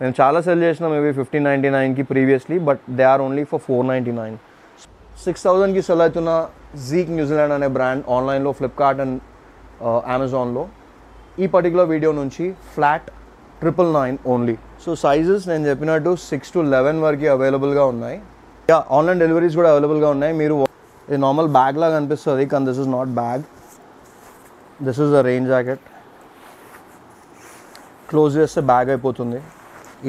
నేను చాలా సెల్ చేసిన మేబీ 1599కి previously, but they are only for 499. 6000కి సెల్ అవుతున్న జీక్ న్యూజిలాండ్ అనే బ్రాండ్ ఆన్లైన్లో ఫ్లిప్కార్ట్ అండ్ అమెజాన్లో ఈ పర్టికులర్ వీడియో నుంచి ఫ్లాట్ 999 ఓన్లీ. సో సైజెస్ నేను చెప్పినట్టు 6 to 11 వరకు అవైలబుల్గా ఉన్నాయి. ఆన్లైన్ డెలివరీస్ కూడా అవైలబుల్గా ఉన్నాయి. మీరు ఇది నార్మల్ బ్యాగ్ లాగా అనిపిస్తుంది, కానీ this is not bag. This is a rain jacket. Close చేస్తే బ్యాగ్ అయిపోతుంది,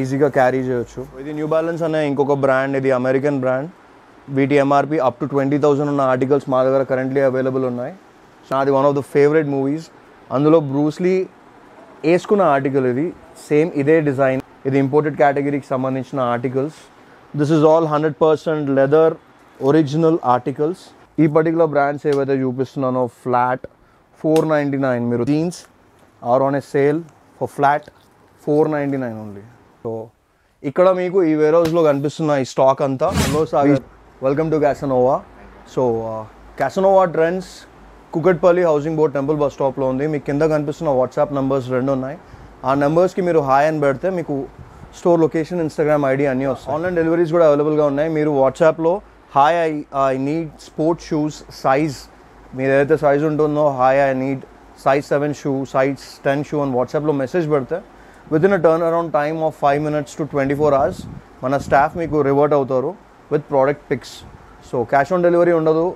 ఈజీగా క్యారీ చేయొచ్చు. ఇది న్యూ బ్యాలెన్స్ అనే ఇంకొక బ్రాండ్, ఇది అమెరికన్ బ్రాండ్. వీటి ఎంఆర్పి అప్ టు 20,000 ఉన్న ఆర్టికల్స్ మా దగ్గర కరెంట్లీ అవైలబుల్ ఉన్నాయి. నాది one of the favourite movies. అందులో బ్రూస్లీ వేసుకున్న ఆర్టికల్ ఇది, సేమ్ ఇదే డిజైన్. ఇది ఇంపోర్టెడ్ కేటగిరీకి సంబంధించిన articles. This is all 100% leather original articles. ఈ పర్టికులర్ బ్రాండ్స్ ఏవైతే చూపిస్తున్నానో ఫ్లాట్ 499. మీరు jeans are on a sale for flat 499 only. So ఇక్కడ మీకు ఈ వేరోజ్లో కనిపిస్తున్న ఈ స్టాక్ అంతా. Hello Sagar, welcome to Casanova. So Casanova trends Kukatpally housing board temple bus స్టాప్లో ఉంది. మీకు కింద కనిపిస్తున్న వాట్సాప్ నెంబర్స్ 2 ఉన్నాయి. ఆ నెంబర్స్కి మీరు హాయ్ అని పెడితే మీకు స్టోర్ లొకేషన్, ఇన్స్టాగ్రామ్ ఐడి అన్నీ వస్తాయి. ఆన్లైన్ డెలివరీస్ కూడా అవైలబుల్గా ఉన్నాయి. మీరు వాట్సాప్లో hi I need sports shoes size, మీరు ఏదైతే సైజ్ ఉంటుందో hi I need size 7 shoe, size 10 shoe అని వాట్సాప్లో మెసేజ్ పెడితే within a turn around time of 5 minutes to 24 hours మన స్టాఫ్ మీకు రివర్ట్ అవుతారు with product pics. So cash on delivery ఉండదు,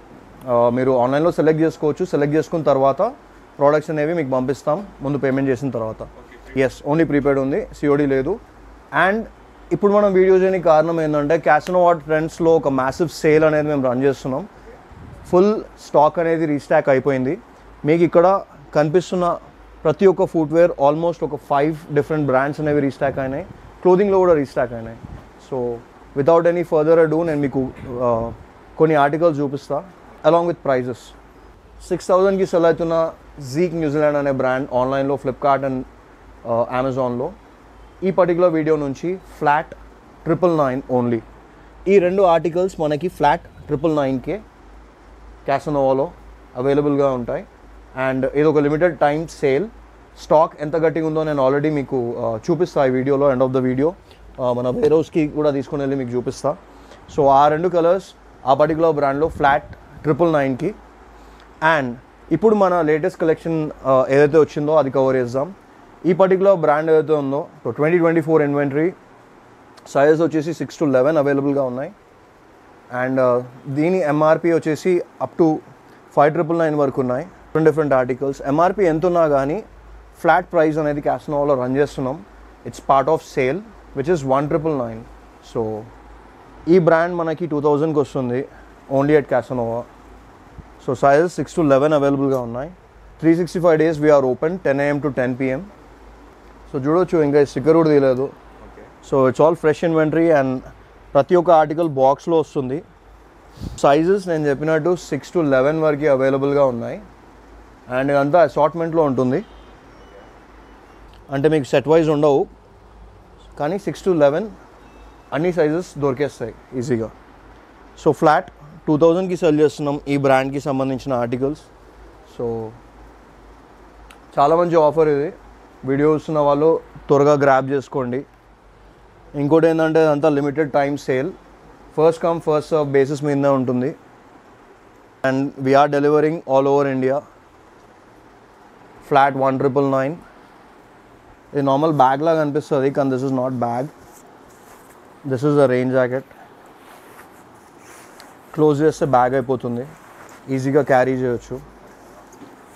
మీరు ఆన్లైన్లో సెలెక్ట్ చేసుకోవచ్చు. సెలెక్ట్ చేసుకున్న తర్వాత ప్రోడక్ట్స్ అనేవి మీకు పంపిస్తాం ముందు పేమెంట్ చేసిన తర్వాత. ఎస్, ఓన్లీ ప్రీపెయిడ్ ఉంది, సిఓడి లేదు. అండ్ ఇప్పుడు మనం వీడియో చేయడానికి కారణం ఏంటంటే క్యాసనోవా ట్రెండ్స్లో ఒక మ్యాసివ్ సేల్ అనేది మేము రన్ చేస్తున్నాం. ఫుల్ స్టాక్ అనేది రీస్టాక్ అయిపోయింది. మీకు ఇక్కడ కనిపిస్తున్న ప్రతి ఒక్క ఫుట్వేర్ ఆల్మోస్ట్ ఒక 5 different బ్రాండ్స్ అనేవి రీస్టాక్ అయినాయి. క్లోదింగ్లో కూడా రీస్టాక్ అయినాయి. సో వితౌట్ ఎనీ ఫర్దర్ అడూ నేను మీకు కొన్ని ఆర్టికల్స్ చూపిస్తా అలాంగ్ విత్ ప్రైజెస్. 6000కి సెల్ అవుతున్న జీక్ న్యూజిలాండ్ అనే బ్రాండ్ ఆన్లైన్లో ఫ్లిప్కార్ట్ అండ్ అమెజాన్లో ఈ పర్టికులర్ వీడియో నుంచి ఫ్లాట్ 999 ఓన్లీ. ఈ 2 ఆర్టికల్స్ మనకి ఫ్లాట్ 999కే క్యాసనోవాలో అవైలబుల్గా ఉంటాయి. అండ్ ఇది ఒక లిమిటెడ్ టైమ్ సేల్. స్టాక్ ఎంత గట్టిగా ఉందో నేను ఆల్రెడీ మీకు చూపిస్తాను ఈ వీడియోలో. ఎండ్ ఆఫ్ ద వీడియో మన వేరోస్కి కూడా తీసుకుని వెళ్ళి మీకు చూపిస్తా. సో ఆ 2 కలర్స్ ఆ పర్టికులర్ బ్రాండ్లో ఫ్లాట్ 999కి. అండ్ ఇప్పుడు మన లేటెస్ట్ కలెక్షన్ ఏదైతే వచ్చిందో అది కవర్ చేద్దాం. ఈ పర్టికులర్ బ్రాండ్ ఏదైతే ఉందో 2024 ఇన్వెంటరీ సైజెస్ వచ్చేసి 6 to 11 అవైలబుల్గా ఉన్నాయి. అండ్ దీని ఎంఆర్పి వచ్చేసి అప్ టు 599 వరకు ఉన్నాయి. డిఫరెంట్ ఆర్టికల్స్ ఎంఆర్పి ఎంత ఉన్నా కానీ ఫ్లాట్ ప్రైస్ అనేది క్యాసనోవాలో రన్ చేస్తున్నాం. It's part of sale which is 1999. So ఈ బ్రాండ్ మనకి 2000కి వస్తుంది only at Casanova. So sizes 6 to 11 అవైలబుల్గా ఉన్నాయి. 365 days we're open 10 AM to 10 PM. So చూడొచ్చు, ఇంకా స్టిక్కర్ కూడా తీయలేదు. So it's all fresh inventory and ప్రతి ఒక్క ఆర్టికల్ బాక్స్లో వస్తుంది. సైజెస్ నేను చెప్పినట్టు 6 to 11 వరకు అవైలబుల్గా ఉన్నాయి. అండ్ ఇదంతా అసార్ట్మెంట్లో ఉంటుంది, అంటే మీకు సెట్ వైజ్ ఉండవు, కానీ 6 to 11 అన్ని సైజెస్ దొరికేస్తాయి ఈజీగా. సో ఫ్లాట్ 2000కి సెల్ చేస్తున్నాం ఈ బ్రాండ్కి సంబంధించిన ఆర్టికల్స్. సో చాలా మంచి ఆఫర్ ఇది. వీడియో చూస్తున్న వాళ్ళు త్వరగా గ్రాబ్ చేసుకోండి. ఇంకోటి ఏంటంటే అదంతా limited time sale, first come first serve basis మీదనే ఉంటుంది. And we're delivering all over India. Flat 1999. ఇది నార్మల్ బ్యాగ్ లాగా అనిపిస్తుంది, కానీ this is not bag. This is a rain jacket. Close చేస్తే బ్యాగ్ అయిపోతుంది, ఈజీగా క్యారీ చేయొచ్చు.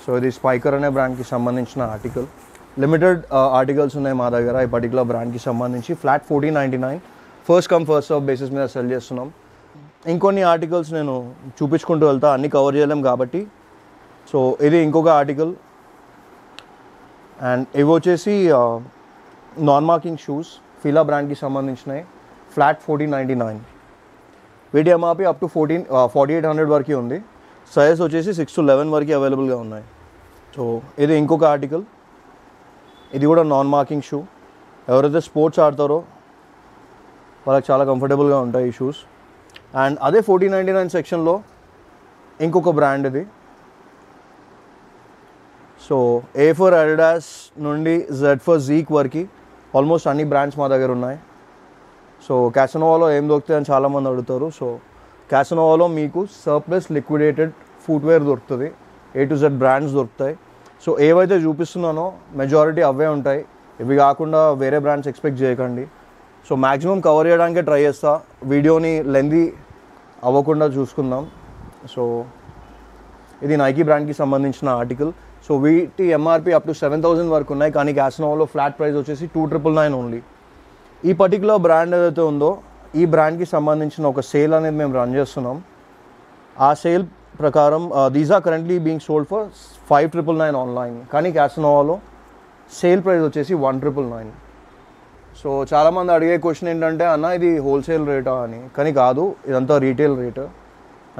సో ఇది స్పైకర్ అనే బ్రాండ్కి సంబంధించిన ఆర్టికల్. లిమిటెడ్ ఆర్టికల్స్ ఉన్నాయి మా దగ్గర ఈ పర్టికులర్ బ్రాండ్కి సంబంధించి. Flat 1499 first come first serve basis మీద సెల్ చేస్తున్నాం. ఇంకొన్ని ఆర్టికల్స్ నేను చూపించుకుంటూ వెళ్తా, అన్నీ కవర్ చేయలేం కాబట్టి. సో ఇది ఇంకొక ఆర్టికల్. అండ్ ఇవి వచ్చేసి నాన్ మార్కింగ్ షూస్, ఫిలా బ్రాండ్కి సంబంధించినవి. ఫ్లాట్ 1499. వీటి ఎంఆర్పి అప్ టు 4800 వరకు ఉంది. సైజ్ వచ్చేసి 6 to 11 వరకు అవైలబుల్గా ఉన్నాయి. సో ఇది ఇంకొక ఆర్టికల్. ఇది కూడా నాన్ మార్కింగ్ షూ. ఎవరైతే స్పోర్ట్స్ ఆడతారో వాళ్ళకి చాలా కంఫర్టబుల్గా ఉంటాయి ఈ షూస్. అండ్ అదే 1499 సెక్షన్లో ఇంకొక బ్రాండ్ ఇది. సో A for Adidas నుండి Z for Zeek వరకు ఆల్మోస్ట్ అన్ని బ్రాండ్స్ మా దగ్గర ఉన్నాయి. సో క్యాసనోవాలో ఏం దొరుకుతాయి అని చాలామంది అడుగుతారు. సో క్యాసనోవాలో మీకు సర్ప్లస్ లిక్విడేటెడ్ ఫుట్వేర్ దొరుకుతుంది, A to Z బ్రాండ్స్ దొరుకుతాయి. సో ఏవైతే చూపిస్తున్నానో మెజారిటీ అవే ఉంటాయి, ఇవి కాకుండా వేరే బ్రాండ్స్ ఎక్స్పెక్ట్ చేయకండి. సో మ్యాక్సిమం కవర్ చేయడానికే ట్రై చేస్తా, వీడియోని లెందీ అవ్వకుండా చూసుకుందాం. సో ఇది నైకీ బ్రాండ్కి సంబంధించిన ఆర్టికల్. సో వీటి ఎంఆర్పి అప్ టు 7,000 వరకు ఉన్నాయి, కానీ క్యాసనోవాలో ఫ్లాట్ ప్రైస్ వచ్చేసి 2,999 ఓన్లీ. ఈ పర్టికులర్ బ్రాండ్ ఏదైతే ఉందో ఈ బ్రాండ్కి సంబంధించిన ఒక సేల్ అనేది మేము రన్ చేస్తున్నాం. ఆ సేల్ ప్రకారం these are currently being sold for 5,999 online, కానీ క్యాసనోవాలో సేల్ ప్రైస్ వచ్చేసి 1,999. సో చాలామంది అడిగే క్వశ్చన్ ఏంటంటే అన్న ఇది హోల్సేల్ రేటా అని, కానీ కాదు, ఇదంతా రీటైల్ రేటు.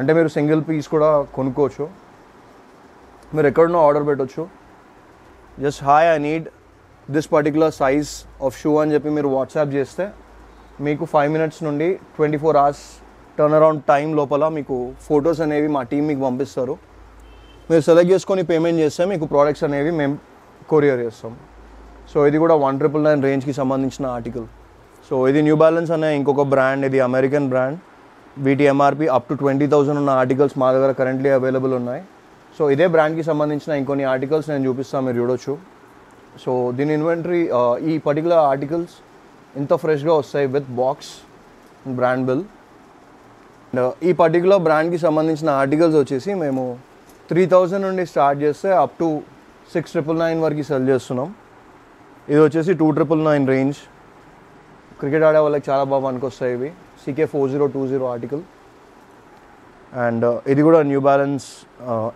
అంటే మీరు సింగిల్ పీస్ కూడా కొనుక్కోవచ్చు, మీరు ఎక్కడనో ఆర్డర్ పెట్టవచ్చు. Just hi I need this particular size of shoe అని చెప్పి మీరు వాట్సాప్ చేస్తే మీకు 5 minutes నుండి 24 hours టర్న్ అరౌండ్ టైం లోపల మీకు ఫొటోస్ అనేవి మా టీం మీకు పంపిస్తారు. మీరు సెలెక్ట్ చేసుకొని పేమెంట్ చేస్తే మీకు ప్రోడక్ట్స్ అనేవి మేము కొరియర్ చేస్తాం. సో ఇది కూడా 1,999 రేంజ్కి సంబంధించిన ఆర్టికల్. సో ఇది న్యూ బ్యాలెన్స్ అనే ఇంకొక బ్రాండ్, ఇది అమెరికన్ బ్రాండ్. వీటి ఎంఆర్పి అప్ టు 20,000 ఉన్న ఆర్టికల్స్ మా దగ్గర కరెంట్లీ అవైలబుల్ ఉన్నాయి. సో ఇదే బ్రాండ్కి సంబంధించిన ఇంకొన్ని ఆర్టికల్స్ నేను చూపిస్తాను, మీరు చూడొచ్చు. సో దీని ఇన్వెంటరీ ఈ పర్టికులర్ ఆర్టికల్స్ ఇంత ఫ్రెష్గా వస్తాయి with box brand bill. And ఈ పర్టికులర్ బ్రాండ్కి సంబంధించిన ఆర్టికల్స్ వచ్చేసి మేము 3,000 నుండి స్టార్ట్ చేస్తే అప్ టు 6,999 వరకు సెల్ చేస్తున్నాం. ఇది వచ్చేసి 2,999 రేంజ్. క్రికెట్ ఆడే వాళ్ళకి చాలా బాగా పనికొస్తాయి ఇవి. CK4020 article. అండ్ ఇది కూడా న్యూ బ్యాలెన్స్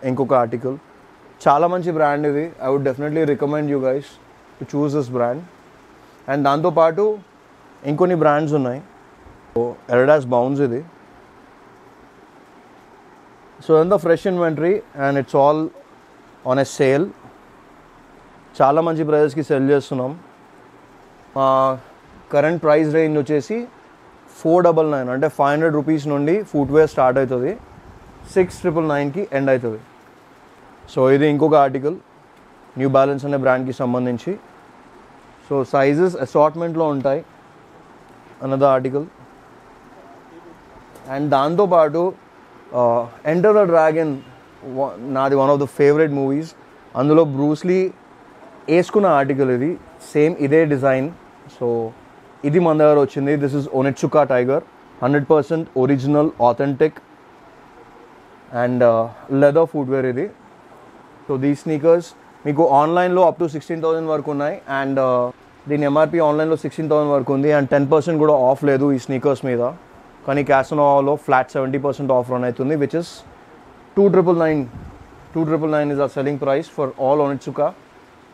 ఇంకొక ఆర్టికల్. చాలా మంచి బ్రాండ్ ఇది. I would definitely recommend you guys to choose this brand. And దాంతోపాటు ఇంకొన్ని బ్రాండ్స్ ఉన్నాయి. ఎడిడాస్ బౌన్స్ ఇది. సో ఇదంతా fresh inventory and it's all on a sale. చాలా మంచి ప్రైజెస్కి సెల్ చేస్తున్నాం. కరెంట్ ప్రైస్ రేంజ్ వచ్చేసి 499, అంటే 500 రూపీస్ నుండి ఫుట్వేర్ స్టార్ట్ అవుతుంది, 6,999కి ఎండ్ అవుతుంది. సో ఇది ఇంకొక ఆర్టికల్ న్యూ బ్యాలెన్స్ అనే బ్రాండ్కి సంబంధించి. సో సైజెస్ అసార్ట్మెంట్లో ఉంటాయి, అనదర్ ఆర్టికల్. అండ్ దాంతోపాటు ఎంటర్ ద డ్రాగన్, నాది one of the favourite movies. అందులో బ్రూస్లీ వేసుకున్న ఆర్టికల్ ఇది, సేమ్ ఇదే డిజైన్. సో ఇది మన దగ్గర వచ్చింది. This is Onitsuka Tiger, 100% original authentic and leather footwear ఇది. సో దీ స్నీకర్స్ మీకు ఆన్లైన్లో అప్ టు 16,000 వరకు ఉన్నాయి, అండ్ దీని ఎంఆర్పి ఆన్లైన్లో 16,000 వరకు ఉంది. అండ్ 10% కూడా ఆఫ్ లేదు ఈ స్నీకర్స్ మీద, కానీ క్యాసనోవాలో ఫ్లాట్ 70% ఆఫ్ రన్ అవుతుంది, which is 2,999. 2,999 is our selling price for all Onitsuka,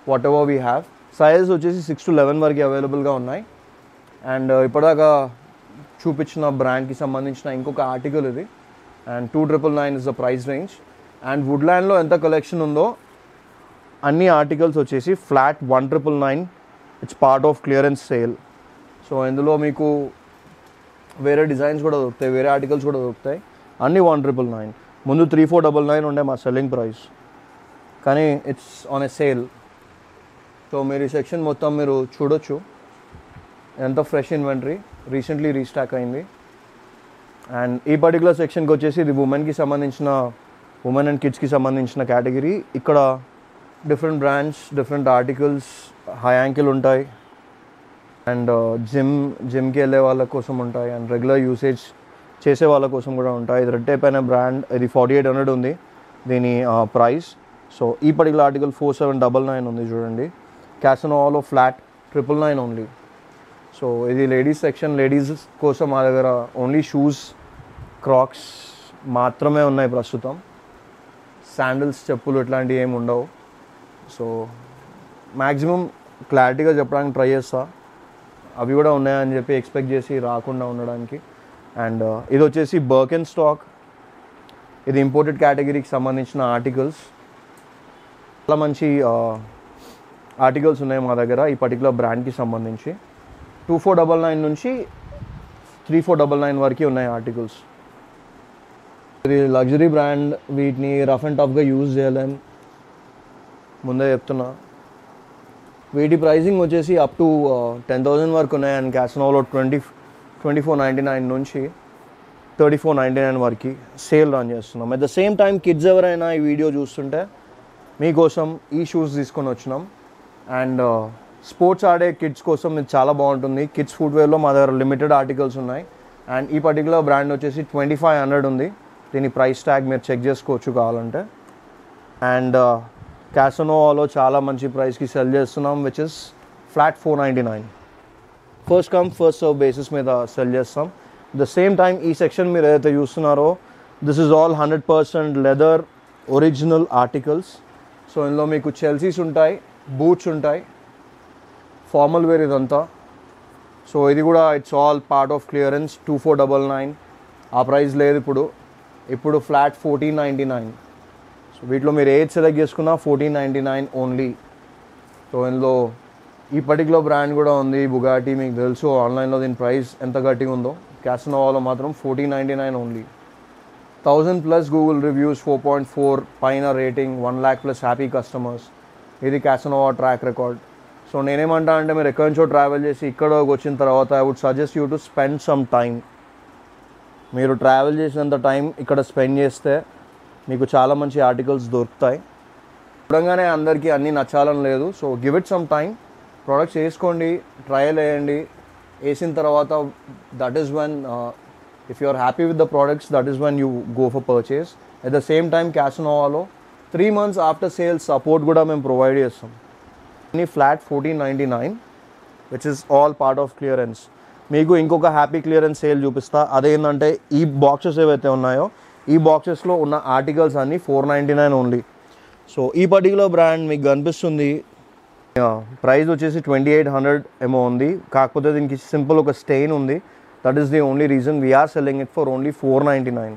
whatever we have. Sizes వచ్చేసి 6 to 11 వరకు అవైలబుల్గా ఉన్నాయి. అండ్ ఇప్పటిదాకా చూపించిన బ్రాండ్కి సంబంధించిన ఇంకొక ఆర్టికల్ ఇది. And 2,999 is the price range. And వుడ్లాండ్లో ఎంత కలెక్షన్ ఉందో అన్ని ఆర్టికల్స్ వచ్చేసి flat 1,999. It's part of clearance sale. So ఇందులో మీకు వేరే డిజైన్స్ కూడా దొరుకుతాయి, వేరే ఆర్టికల్స్ కూడా దొరుకుతాయి. అన్నీ 1,999. ముందు 3,499 ఉండే మా సెల్లింగ్ ప్రైస్, కానీ it's on a sale. So మీరు ఈ సెక్షన్ మొత్తం మీరు చూడొచ్చు, ఎంత ఫ్రెష్ ఇన్వెంటరీ రీసెంట్లీ రీస్టాక్ అయింది. అండ్ ఈ పర్టికులర్ సెక్షన్కి వచ్చేసి ఇది ఉమెన్కి సంబంధించిన, ఉమెన్ అండ్ కిడ్స్కి సంబంధించిన కేటగిరీ. ఇక్కడ different brands, different articles, high ankle ఉంటాయి, అండ్ జిమ్కి వెళ్ళే వాళ్ళ కోసం ఉంటాయి, అండ్ రెగ్యులర్ యూసేజ్ చేసే వాళ్ళ కోసం కూడా ఉంటాయి. ఇది రెడ్ టేప్ అనే బ్రాండ్, ఇది 4,800 ఉంది దీని ప్రైస్. సో ఈ పర్టికులర్ ఆర్టికల్ 4,799 ఉంది చూడండి. క్యాసనోవాలో ఫ్లాట్ 999 ఓన్లీ. సో ఇది లేడీస్ సెక్షన్. లేడీస్ కోసం మా దగ్గర ఓన్లీ షూస్, క్రాక్స్ మాత్రమే ఉన్నాయి ప్రస్తుతం. శాండిల్స్, చెప్పులు ఇట్లాంటివి ఏమి ఉండవు. సో మ్యాక్సిమం క్లారిటీగా చెప్పడానికి ట్రై చేస్తా, అవి కూడా ఉన్నాయని చెప్పి ఎక్స్పెక్ట్ చేసి రాకుండా ఉండడానికి. అండ్ ఇది వచ్చేసి బర్కెన్ స్టాక్, ఇది ఇంపోర్టెడ్ కేటగిరీకి సంబంధించిన ఆర్టికల్స్. చాలా మంచి ఆర్టికల్స్ ఉన్నాయి మా దగ్గర ఈ పర్టికులర్ బ్రాండ్కి సంబంధించి. 2,499 నుంచి 3,499 వరకు ఉన్నాయి ఆర్టికల్స్. ఇది లగ్జరీ బ్రాండ్, వీటిని రఫ్ అండ్ టఫ్గా యూజ్ చేయలేం, ముందే చెప్తున్నా. వీటి ప్రైజింగ్ వచ్చేసి అప్ టు 10,000 వరకు ఉన్నాయి. అండ్ క్యాసనోవాలో 2499 నుంచి 3499 వరకు సేల్ రన్ చేస్తున్నాం. At the same time kids ఎవరైనా ఈ వీడియో చూస్తుంటే మీకోసం ఈ షూస్ తీసుకొని వచ్చినాం. అండ్ స్పోర్ట్స్ ఆడే కిడ్స్ కోసం ఇది చాలా బాగుంటుంది. కిడ్స్ ఫుట్వేర్లో మా దగ్గర లిమిటెడ్ ఆర్టికల్స్ ఉన్నాయి. అండ్ ఈ పర్టికులర్ బ్రాండ్ వచ్చేసి 2500 ఉంది. దీని ప్రైస్ ట్యాగ్ మీరు చెక్ చేసుకోవచ్చు కావాలంటే. అండ్ క్యాసనోవాలో చాలా మంచి ప్రైస్కి సెల్ చేస్తున్నాం, which is flat 499. First come first serve basis మీద సెల్ చేస్తాం. ద సేమ్ టైం ఈ సెక్షన్ మీరు ఏదైతే చూస్తున్నారో this is all 100% leather original articles. So ఇందులో మీకు చెల్సీస్ ఉంటాయి, బూట్స్ ఉంటాయి, ఫార్మల్ వేర్ ఇదంతా. సో ఇది కూడా it's all part of clearance. 2499. ఆ ప్రైస్ లేదు ఇప్పుడు ఫ్లాట్ 1499. సో వీటిలో మీరు ఏది సెలెక్ట్ చేసుకున్నా 1499 ఓన్లీ. సో ఇందులో ఈ పర్టికులర్ బ్రాండ్ కూడా ఉంది, బుగాటి. మీకు తెలుసు ఆన్లైన్లో దీని ప్రైస్ ఎంత గట్టిగా ఉందో. క్యాసనోవాలో మాత్రం 1499 ఓన్లీ. 1000+ గూగుల్ రివ్యూస్, 4.4 పైన రేటింగ్, 1 lakh+ హ్యాపీ కస్టమర్స్. ఇది క్యాసనోవా ట్రాక్ రికార్డ్. సో నేనేమంటా అంటే మీరు ఎక్కడి నుంచో ట్రావెల్ చేసి ఇక్కడికి వచ్చిన తర్వాత I would suggest you to spend some time. మీరు ట్రావెల్ చేసినంత టైం ఇక్కడ స్పెండ్ చేస్తే మీకు చాలా మంచి ఆర్టికల్స్ దొరుకుతాయి. చూడంగానే అందరికీ అన్నీ నచ్చాలని లేదు. So give it some time. Products వేసుకోండి, ట్రయల్ వేయండి. వేసిన తర్వాత that is one if you are happy with the products that is one you go for purchase. At the same time క్యాసనోవాలో 3 months ఆఫ్టర్ సేల్ సపోర్ట్ కూడా మేము provide చేస్తాం. Flat 1499 which is all part of clearance. మీకు ఇంకొక happy clearance sale చూపిస్తా. అదేంటంటే ఈ boxes ఏవైతే ఉన్నాయో ఈ బాక్సెస్లో ఉన్న ఆర్టికల్స్ అన్నీ 499 ఓన్లీ. సో ఈ పర్టికులర్ బ్రాండ్ మీకు కనిపిస్తుంది, ప్రైస్ వచ్చేసి 2800 ఏమో ఉంది. కాకపోతే దీనికి సింపుల్ ఒక స్టెయిన్ ఉంది. That is the only reason we're selling it for only 499.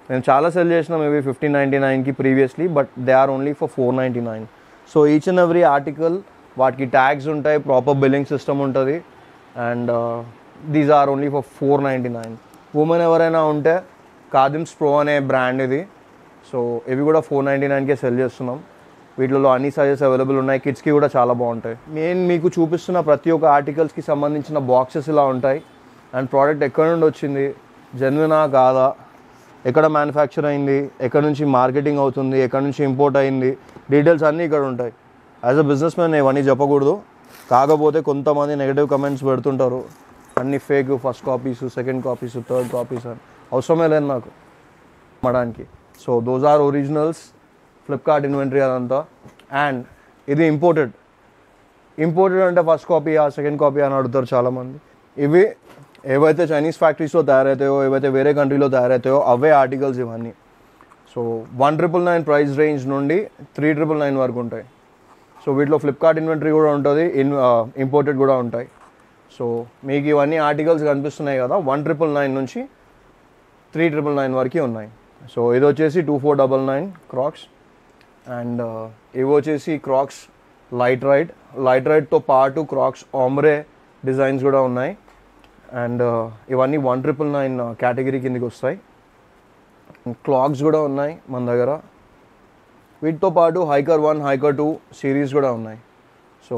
మేము చాలా సెల్ చేసినాం మేబీ 1599కి previously, but they are only for 499. So each and every article వాటికి ట్యాగ్స్ ఉంటాయి, ప్రాపర్ బిల్లింగ్ సిస్టమ్ ఉంటుంది. And these are only for 499. Women ఎవరైనా ఉంటే కాదిమ్స్ ప్రో అనే బ్రాండ్ ఇది. సో ఇవి కూడా 499కే సెల్ చేస్తున్నాం. వీటిలో అన్ని సైజెస్ అవైలబుల్ ఉన్నాయి. కిడ్స్కి కూడా చాలా బాగుంటాయి. నేను మీకు చూపిస్తున్న ప్రతి ఒక్క ఆర్టికల్స్కి సంబంధించిన బాక్సెస్ ఇలా ఉంటాయి. అండ్ ప్రోడక్ట్ ఎక్కడి నుండి వచ్చింది, జెన్యునా కాదా, ఎక్కడ మ్యానుఫ్యాక్చర్ అయింది, ఎక్కడి నుంచి మార్కెటింగ్ అవుతుంది, ఎక్కడి నుంచి ఇంపోర్ట్ అయింది, డీటెయిల్స్ అన్నీ ఇక్కడ ఉంటాయి. యాజ్ అ బిజినెస్ మ్యాన్ ఇవన్నీ చెప్పకూడదు. కాకపోతే కొంతమంది నెగిటివ్ కమెంట్స్ పెడుతుంటారు, అన్ని fake, first copies, second copies, third copies అని. అవసరమే లేదు నాకు అమ్మడానికి. So those are originals, Flipkart inventory అదంతా. అండ్ ఇది ఇంపోర్టెడ్ అంటే ఫస్ట్ కాపీ సెకండ్ కాపీ అని అడుగుతారు చాలామంది. ఇవి ఏవైతే చైనీస్ ఫ్యాక్టరీస్లో తయారవుతాయో, ఏవైతే వేరే కంట్రీలో తయారవుతాయో అవే ఆర్టికల్స్ ఇవన్నీ. సో 199 ప్రైస్ రేంజ్ నుండి 399 వరకు ఉంటాయి. సో వీటిలో ఫ్లిప్కార్ట్ ఇన్వెంటరీ కూడా ఉంటుంది, ఇంపోర్టెడ్ కూడా ఉంటాయి. సో మీకు ఇవన్నీ ఆర్టికల్స్ కనిపిస్తున్నాయి కదా, 199 నుంచి 399 వరకు ఉన్నాయి. సో ఇది వచ్చేసి 2499 క్రాక్స్. అండ్ ఇవి వచ్చేసి క్రాక్స్ లైట్ రైడ్తో పాటు క్రాక్స్ ఆమ్రే డిజైన్స్ కూడా ఉన్నాయి. అండ్ ఇవన్నీ 199 కేటగిరీ కిందకి వస్తాయి. క్లాక్స్ కూడా ఉన్నాయి మన దగ్గర. వీటితో పాటు హైకర్ 1, హైకర్ 2 సిరీస్ కూడా ఉన్నాయి. సో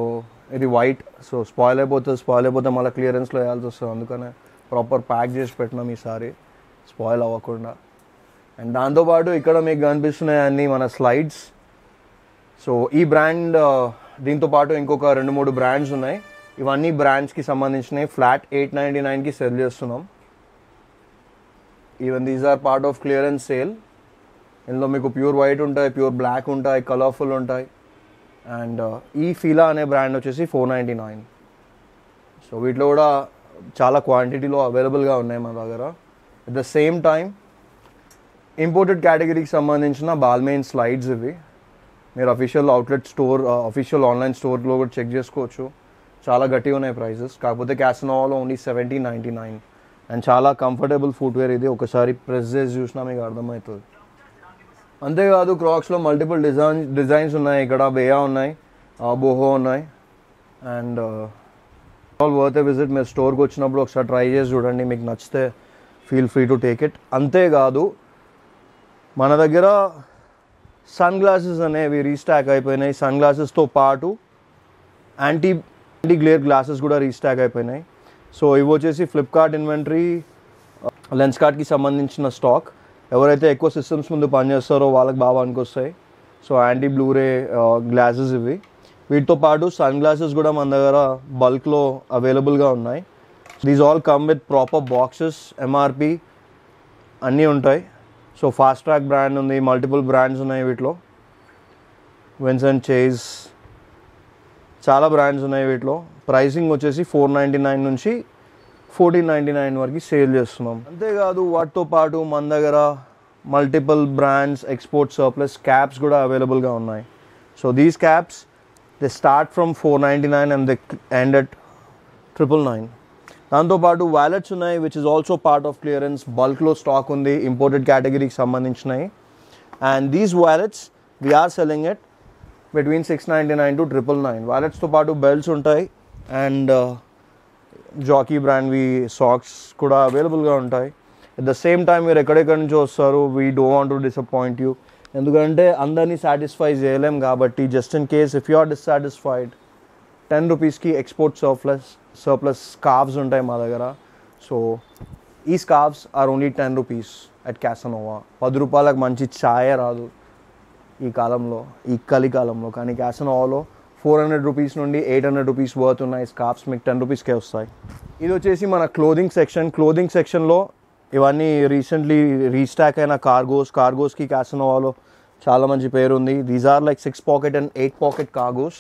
ఇది వైట్. సో స్పాయిల్ అయిపోతే మళ్ళీ క్లియరెన్స్లో వేయాల్సి వస్తుంది. అందుకనే ప్రాపర్ ప్యాక్ చేసి పెట్టినాం ఈసారి, స్పాయిల్ అవ్వకుండా. అండ్ దాంతోపాటు ఇక్కడ మీకు కనిపిస్తున్నాయి అన్నీ మన స్లైడ్స్. సో ఈ బ్రాండ్ దీంతో పాటు ఇంకొక 2-3 బ్రాండ్స్ ఉన్నాయి. ఇవన్నీ బ్రాండ్స్కి సంబంధించినవి. ఫ్లాట్ 899కి సెల్ చేస్తున్నాం. Even these are part of clearance sale. ఇందులో మీకు ప్యూర్ వైట్ ఉంటాయి, ప్యూర్ బ్లాక్ ఉంటాయి, కలర్ఫుల్ ఉంటాయి. అండ్ ఈ ఫీలా అనే బ్రాండ్ వచ్చేసి 499. సో వీటిలో కూడా చాలా క్వాంటిటీలో అవైలబుల్గా ఉన్నాయి మన దగ్గర. At the same time imported కేటగిరీకి సంబంధించిన బాల్మెయిన్ స్లైడ్స్ ఇవి. మీరు official outlet store, official online స్టోర్లో కూడా చెక్ చేసుకోవచ్చు. చాలా గట్టిగా ఉన్నాయి ప్రైసెస్. కాకపోతే క్యాసనోవాలో ఓన్లీ 1799. అండ్ చాలా కంఫర్టబుల్ ఫుట్వేర్ ఇది. ఒకసారి ప్రెస్ చేసి చూసినా మీకు అర్థమవుతుంది. అంతేకాదు క్రాక్స్లో మల్టిపుల్ డిజైన్స్ ఉన్నాయి. ఇక్కడ బేయా ఉన్నాయి, బోహో ఉన్నాయి. And all worth A visit. మీరు స్టోర్కి వచ్చినప్పుడు ఒకసారి ట్రై చేసి చూడండి, మీకు నచ్చితే feel free to take it. అంతేకాదు మన దగ్గర సన్ గ్లాసెస్ అనేవి రీస్టాక్ అయిపోయినాయి. సన్ గ్లాసెస్తో పాటు యాంటీ గ్లేర్ గ్లాసెస్ కూడా రీస్టాక్ అయిపోయినాయి. సో ఇవి వచ్చేసి ఫ్లిప్కార్ట్ ఇన్వెంటరీ, లెన్స్ కార్ట్కి సంబంధించిన స్టాక్. ఎవరైతే ఎక్కువ సిస్టమ్స్ ముందు పనిచేస్తారో వాళ్ళకి బాగా పనికొస్తాయి. సో యాంటీ బ్లూరే గ్లాసెస్ ఇవి. వీటితో పాటు సన్ గ్లాసెస్ కూడా మన దగ్గర బల్క్లో అవైలబుల్గా ఉన్నాయి. These all come with proper boxes, MRP అన్నీ ఉంటాయి. సో ఫాస్ట్ ట్రాక్ బ్రాండ్ ఉంది, మల్టిపుల్ బ్రాండ్స్ ఉన్నాయి వీటిలో. విన్సెంట్ చేజ్, చాలా బ్రాండ్స్ ఉన్నాయి వీటిలో. ప్రైసింగ్ వచ్చేసి $499 నుంచి $1499 వరకు సేల్ చేస్తున్నాం. అంతేకాదు వాటితో పాటు మన దగ్గర multiple brands export surplus caps కూడా అవైలబుల్గా ఉన్నాయి. So these caps they start from $499 and they end at $999. దాంతోపాటు వ్యాలెట్స్ ఉన్నాయి which is also part of clearance. బల్క్లో స్టాక్ ఉంది ఇంపోర్టెడ్ కేటగిరీకి సంబంధించినవి. And these wallets we're selling it between $699 to $999. వ్యాలెట్స్తో పాటు బెల్ట్స్ ఉంటాయి అండ్ జాకీ బ్రాండ్వి సాక్స్ కూడా అవైలబుల్గా ఉంటాయి. అట్ ద సేమ్ టైం మీరు ఎక్కడెక్కడి నుంచి వస్తారు, we don't want to disappoint you. ఎందుకంటే అందరినీ సాటిస్ఫై చేయలేం కాబట్టి just in case if you are dissatisfied, ₹10కి ఎక్స్పోర్ట్ సర్ప్లస్ స్కార్వ్స్ ఉంటాయి మా దగ్గర. సో ఈ scarves are only ₹10 at Casanova. ₹10 మంచి ఛాయే రాదు ఈ కాలంలో, ఈ కలికాలంలో. కానీ క్యాసనోవాలో ₹400 నుండి ₹800 వర్త్ ఉన్నాయి స్కార్ఫ్స్, మీకు ₹10కే వస్తాయి. ఇది వచ్చేసి మన క్లోదింగ్ సెక్షన్. క్లోదింగ్ సెక్షన్లో ఇవన్నీ రీసెంట్లీ రీస్టాక్ అయిన కార్గోస్కి క్యాసనోవాలో చాలా మంచి పేరు ఉంది. These are like 6 pocket and 8 pocket cargos.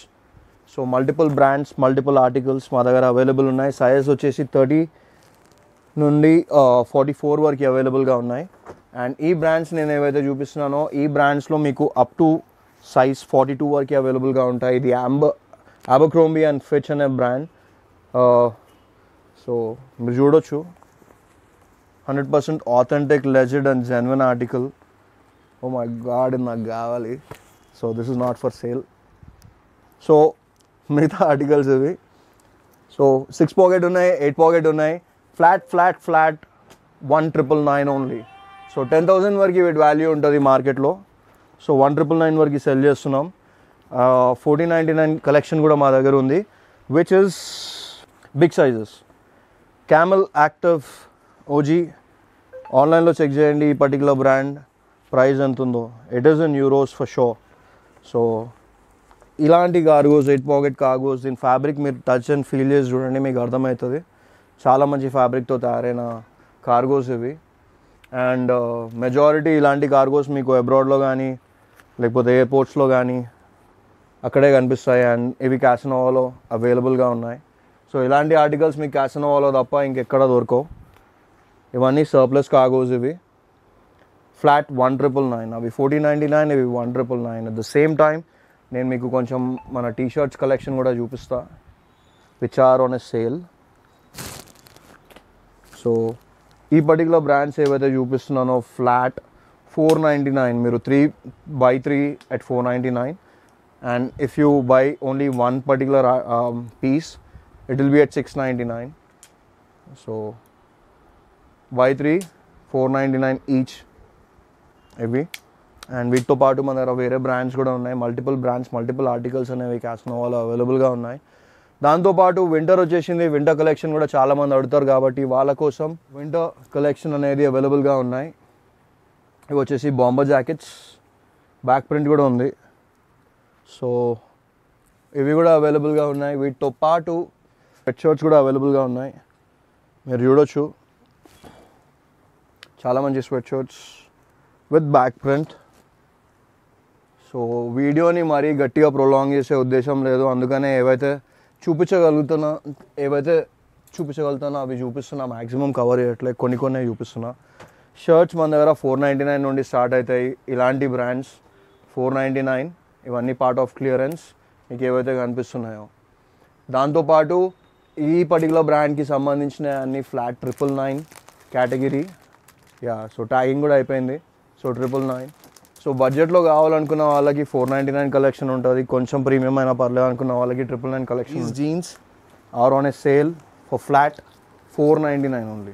So multiple brands, multiple articles మా దగ్గర అవైలబుల్ ఉన్నాయి. సైజ్ వచ్చేసి 30 నుండి 44 వరకు అవైలబుల్గా ఉన్నాయి. అండ్ ఈ బ్రాండ్స్ నేను ఏవైతే చూపిస్తున్నానో ఈ బ్రాండ్స్లో మీకు అప్ టు సైజ్ 42 వరకు అవైలబుల్గా ఉంటాయి. ఇది అబర్క్రోంబీ అండ్ ఫిచ్ అనే బ్రాండ్. సో మీరు చూడొచ్చు 100% authentic, legit and genuine article. Oh my God, నాకు కావాలి. So this is not for sale. So మిగతా ఆర్టికల్స్ ఇవి. సో 6 pocket ఉన్నాయి, 8 pocket ఉన్నాయి. Flat $1,999 only. సో 10,000 వరకు వీటి వాల్యూ ఉంటుంది మార్కెట్లో. సో 1,999 వరకు సెల్ చేస్తున్నాం. 1499 కలెక్షన్ కూడా మా దగ్గర ఉంది which is big sizes. Camel active OG ఆన్లైన్లో చెక్ చేయండి. ఈ పర్టికులర్ బ్రాండ్ ప్రైస్ ఎంత ఉందో, it is in euros for show. So ఇలాంటి కార్గోస్, 8 pocket కార్గోస్, దీని ఫ్యాబ్రిక్ మీరు టచ్ అండ్ ఫీల్ చేసి చూడండి, మీకు అర్థమవుతుంది. చాలా మంచి ఫ్యాబ్రిక్తో తయారైన కార్గోస్ ఇవి. అండ్ మెజారిటీ ఇలాంటి కార్గోస్ మీకు అబ్రాడ్లో కానీ లేకపోతే ఎయిర్పోర్ట్స్లో కానీ అక్కడే కనిపిస్తాయి. అండ్ ఇవి క్యాసనోవాలో అవైలబుల్గా ఉన్నాయి. సో ఇలాంటి ఆర్టికల్స్ మీకు క్యాసనోవాలో తప్ప ఇంకెక్కడ దొరకవు. ఇవన్నీ సర్ప్లస్ కార్గోస్. ఇవి ఫ్లాట్ $1,999. అవి $1,499, ఇవి $1,999. అట్ ద సేమ్ టైం నేను మీకు కొంచెం మన టీషర్ట్స్ కలెక్షన్ కూడా చూపిస్తా which are on a sale. So ఈ పర్టికులర్ బ్రాండ్స్ ఏవైతే చూపిస్తున్నానో ఫ్లాట్ $499. మీరు 3x3 at $499. And if you buy only one particular piece it will be at $699. So buy 3 $499 each ఇవి. అండ్ వీటితో పాటు మన దగ్గర వేరే బ్రాండ్స్ కూడా ఉన్నాయి. మల్టిపుల్ బ్రాండ్స్, మల్టిపుల్ ఆర్టికల్స్ అనేవి క్యాసనోవాలో అవైలబుల్గా ఉన్నాయి. దాంతోపాటు వింటర్ వచ్చేసింది. వింటర్ కలెక్షన్ కూడా చాలామంది అడుగుతారు కాబట్టి వాళ్ళ కోసం వింటర్ కలెక్షన్ అనేది అవైలబుల్గా ఉన్నాయి. ఇవి వచ్చేసి బాంబర్ జాకెట్స్, బ్యాక్ ప్రింట్ కూడా ఉంది. సో ఇవి కూడా అవైలబుల్గా ఉన్నాయి. వీటితో పాటు స్వెట్ షర్ట్స్ కూడా అవైలబుల్గా ఉన్నాయి. మీరు చూడొచ్చు చాలా మంచి sweat shirts with back print. So వీడియోని మరీ గట్టిగా ప్రొలాంగ్ చేసే ఉద్దేశం లేదు, అందుకనే ఏవైతే చూపించగలుగుతానో అవి చూపిస్తున్నా. మ్యాక్సిమం కవర్ చేయట్లేదు, కొన్ని చూపిస్తున్నా. షర్ట్స్ మన దగ్గర $499 నుండి స్టార్ట్ అవుతాయి. ఇలాంటి బ్రాండ్స్ $499. ఇవన్నీ పార్ట్ ఆఫ్ క్లియరెన్స్ మీకు ఏవైతే కనిపిస్తున్నాయో. దాంతోపాటు ఈ పర్టికులర్ బ్రాండ్కి సంబంధించిన అన్ని ఫ్లాట్ $999 కేటగిరీ. సో ట్యాగింగ్ కూడా అయిపోయింది. సో $999. సో బడ్జెట్లో కావాలనుకున్న వాళ్ళకి $499 కలెక్షన్ ఉంటుంది. కొంచెం ప్రీమియం అయినా పర్లేదు అనుకున్న వాళ్ళకి $999 collection. Jeans are on a sale for flat $499 only.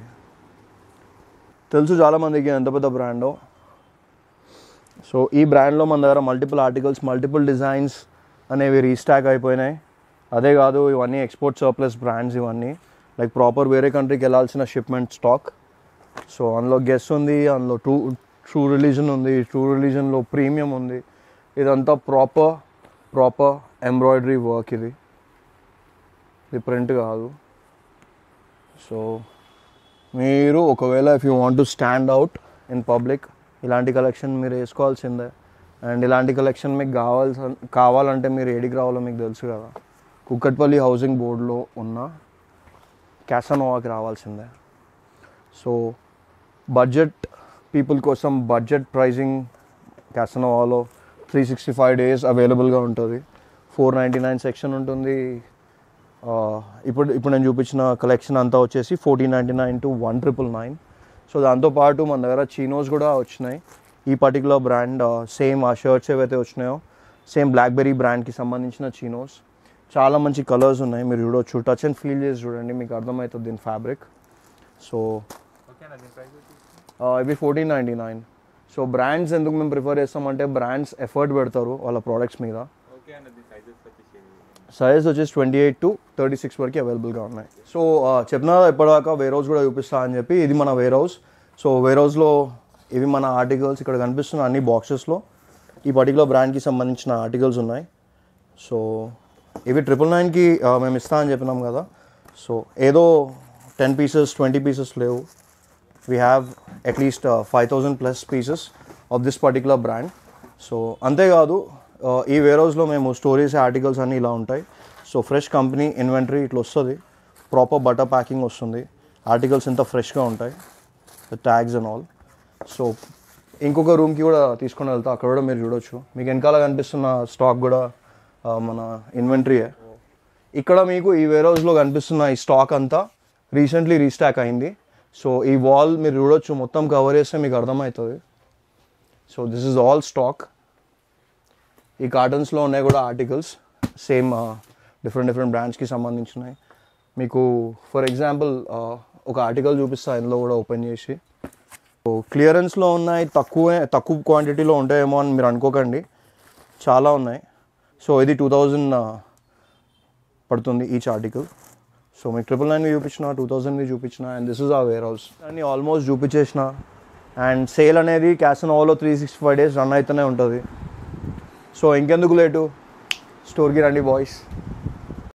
తెలుసు చాలామందికి ఎంత పెద్ద బ్రాండో. సో ఈ బ్రాండ్లో మన దగ్గర మల్టిపుల్ ఆర్టికల్స్, మల్టిపుల్ డిజైన్స్ అనేవి రీస్టాక్ అయిపోయినాయి. అదే కాదు ఇవన్నీ ఎక్స్పోర్ట్ సర్ప్లస్ బ్రాండ్స్, ఇవన్నీ లైక్ ప్రాపర్ వేరే కంట్రీకి వెళ్ళాల్సిన షిప్మెంట్ స్టాక్. సో అందులో గెస్ ఉంది, అందులో ట్రూ రిలీజన్ ఉంది, ట్రూ రిలీజన్లో ప్రీమియం ఉంది. ఇదంతా ప్రాపర్ ఎంబ్రాయిడరీ వర్క్, ఇది ప్రింట్ కాదు. సో మీరు ఒకవేళ if you want to stand out in public ఇలాంటి కలెక్షన్ మీరు వేసుకోవాల్సిందే. అండ్ ఇలాంటి కలెక్షన్ మీకు కావాలంటే మీరు ఏడికి రావాలో మీకు తెలుసు కదా, కుక్కట్పల్లి హౌసింగ్ బోర్డులో ఉన్న క్యాసనోవాకి రావాల్సిందే. సో బడ్జెట్ పీపుల్ కోసం బడ్జెట్ ప్రైజింగ్ క్యాసనోవాలో 365 days అవైలబుల్గా ఉంటుంది. 499 సెక్షన్ ఉంటుంది. ఇప్పుడు నేను చూపించిన కలెక్షన్ అంతా వచ్చేసి 1499 to 1999. సో దాంతోపాటు మన దగ్గర చీనోస్ కూడా వచ్చినాయి. ఈ పర్టికులర్ బ్రాండ్ సేమ్ ఆ షర్ట్స్ ఏవైతే వచ్చినాయో సేమ్ బ్లాక్బెర్రీ బ్రాండ్కి సంబంధించిన చీనోస్. చాలా మంచి కలర్స్ ఉన్నాయి, మీరు చూడవచ్చు. టచ్ అండ్ ఫీల్ చేసి చూడండి, మీకు అర్థమవుతుంది దీని ఫ్యాబ్రిక్. సో ఇవి 1499. సో బ్రాండ్స్ ఎందుకు మేము ప్రిఫర్ చేస్తామంటే బ్రాండ్స్ ఎఫర్ట్ పెడతారు వాళ్ళ ప్రోడక్ట్స్ మీద. సైజ్ వచ్చేసి 28 to 36 వరకు అవైలబుల్గా ఉన్నాయి. సో చెప్పిన ఎప్పటిదాకా వేర్ హౌస్ కూడా చూపిస్తా అని చెప్పి, ఇది మన వేర్ హౌస్. సో వేర్ హౌస్లో ఇవి మన ఆర్టికల్స్ ఇక్కడ కనిపిస్తున్న అన్ని బాక్సెస్లో ఈ పర్టికులర్ బ్రాండ్కి సంబంధించిన ఆర్టికల్స్ ఉన్నాయి. సో ఇవి 999కి మేము ఇస్తా అని చెప్పినాం కదా. సో ఏదో 10 pieces 20 pieces లేవు. We have at least 5000+ pieces of this particular brand. So అంతేకాదు ఈ వేర్ హౌస్లో మేము స్టోరీస్ ఆర్టికల్స్ అన్నీ ఇలా ఉంటాయి. సో ఫ్రెష్ కంపెనీ ఇన్వెంటరీ ఇట్లా వస్తుంది, ప్రాపర్ బటర్ ప్యాకింగ్ వస్తుంది, ఆర్టికల్స్ ఇంత ఫ్రెష్గా ఉంటాయి, ట్యాగ్స్ అండ్ ఆల్. సో ఇంకొక రూమ్కి కూడా తీసుకొని వెళ్తా, అక్కడ కూడా మీరు చూడొచ్చు. మీకు వెనకాల కనిపిస్తున్న స్టాక్ కూడా మన ఇన్వెంటరీయే. ఇక్కడ మీకు ఈ వేర్ హౌస్లో కనిపిస్తున్న ఈ స్టాక్ అంతా రీసెంట్లీ రీస్టాక్ అయింది. సో ఈ వాల్ మీరు చూడొచ్చు, మొత్తం కవర్ చేస్తే మీకు అర్థమవుతుంది. So this is all stock. ఈ కార్టన్స్లో ఉన్నాయి కూడా ఆర్టికల్స్ సేమ్ డిఫరెంట్ బ్రాండ్స్కి సంబంధించినవి. మీకు ఫర్ ఎగ్జాంపుల్ ఒక ఆర్టికల్ చూపిస్తా ఇందులో కూడా ఓపెన్ చేసి. సో క్లియరెన్స్లో ఉన్నాయి, తక్కువ క్వాంటిటీలో ఉంటాయేమో అని మీరు అనుకోకండి, చాలా ఉన్నాయి. సో ఇది 2000 పడుతుంది ఈచ్ ఆర్టికల్. సో మీకు 999 చూపించిన, 2000 చూపించిన. అండ్ దిస్ ఇస్ ఆ వేర్ హౌస్ అన్నీ ఆల్మోస్ట్ చూపించేసిన. అండ్ సేల్ అనేది క్యాసనోవాలో 365 days రన్ అవుతూనే ఉంటుంది. సో ఇంకెందుకు లేటు, స్టోర్కి రండి బాయ్స్.